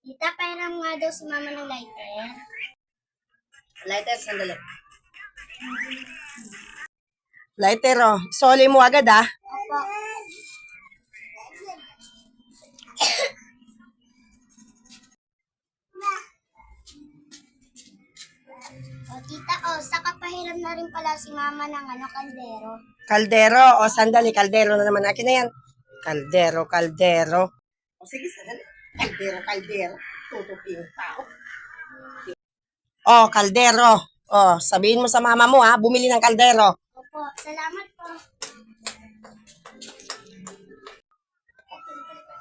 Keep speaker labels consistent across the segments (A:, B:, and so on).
A: Tita, pairam nga daw si mama ng lighter.
B: Lighter, sandali. Lighter, oh. Soli mo agad, ah.
A: Opo. O tita, saka pahiram na rin pala si mama ng kaldero.
B: Kaldero, o sandali, kaldero na naman. Akin na yan. Kaldero, kaldero. O sige, sandali. Kaldero, kaldero. Tutupi yung tao. O, kaldero. O, sabihin mo sa mama mo, ha, bumili ng kaldero.
A: Opo, salamat po.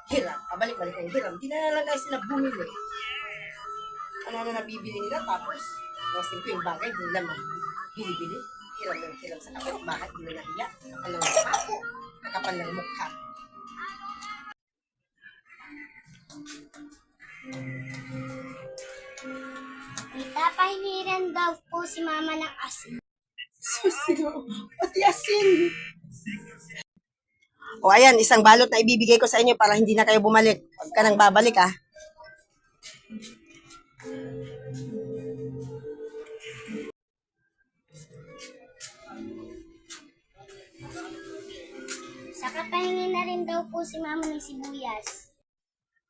B: Hiram, pabalik-balik ang hiram. Di na lang guys sila bumili. Ano na nabibili nila, tapos yung simpleng bagay, di nila bili-bili. Hiram ng hiram sa kapit, bakit di na nahiya? Kapal ng mukha. Kakapal ng mukha.
A: Tita, pahingiran daw po si mama ng asin.
B: Sino? Pati asin. O ayan, isang balot na ibibigay ko sa inyo para hindi na kayo bumalik. Huwag ka nang babalik, ha.
A: Saka pahingi na rin daw po si mama ng sibuyas.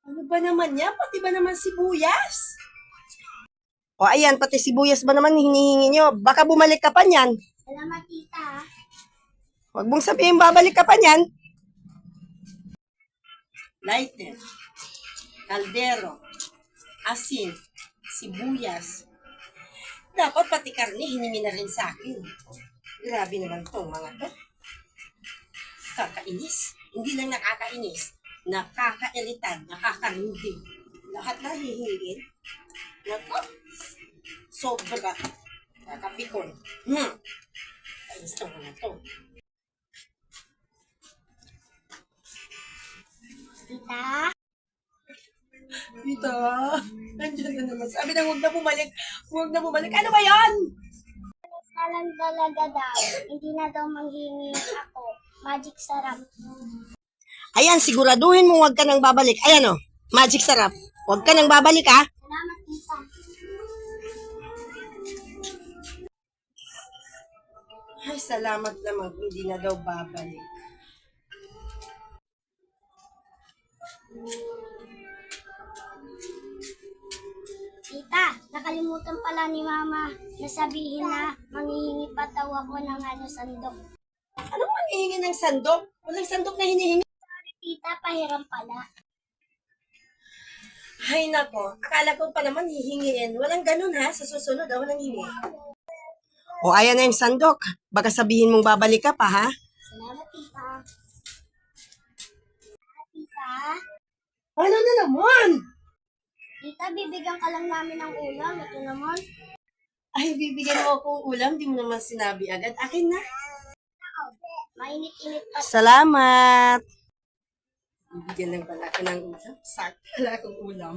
B: Ano ba naman yan? Pati ba naman sibuyas? O ayan, pati sibuyas ba naman hinihingi nyo? Baka bumalik ka pa niyan.
A: Salamat, tita.
B: Huwag mong sabihin babalik ka pa niyan. Lighter, kaldero, asin, sibuyas. Dapat pati karne hiningi na rin sa akin. Grabe naman tong mga to. Kakainis. Hindi lang nakakainis. Nakakairitan, nakakarindi. Lahat na hihingin. Nako. Sobra. Kakapikon. Kainis tong mga to.
A: Tita,
B: Tita, nandiyan na naman. Sabi na huwag na bumalik. Huwag na bumalik. Ano ba yan?
A: salang dalaga daw. Hindi na daw manghingi ako. Magic sarap.
B: Ayan, siguraduhin mo huwag ka nang babalik. Ayan o, magic sarap. Huwag ka nang babalik, ha?
A: Salamat, tita.
B: Ay, salamat naman. Hindi na daw babalik.
A: Tita, nakalimutan pala ni mama na sabihin na manghihingi pa daw ako ng sandok.
B: Anong manghihingi ng sandok? Walang sandok na hinihingi.
A: Tita, pahiram pala.
B: Ay, nako. Akala ko pa naman hihingiin. Walang ganun, ha? Sa susunod, walang hingi. O, ayan na yung sandok. Baka sabihin mong babalik ka pa, ha?
A: Salamat, tita. Tita,
B: Ano na naman?
A: tita, bibigyan ka lang namin ng ulam. Ito naman.
B: Ay, bibigyan mo akong ulam. Di mo naman sinabi agad. Akin na.
A: Mainit-init pa.
B: Salamat. Bibigyan lang pala ako ng ulam. Sakto pala akong ulam.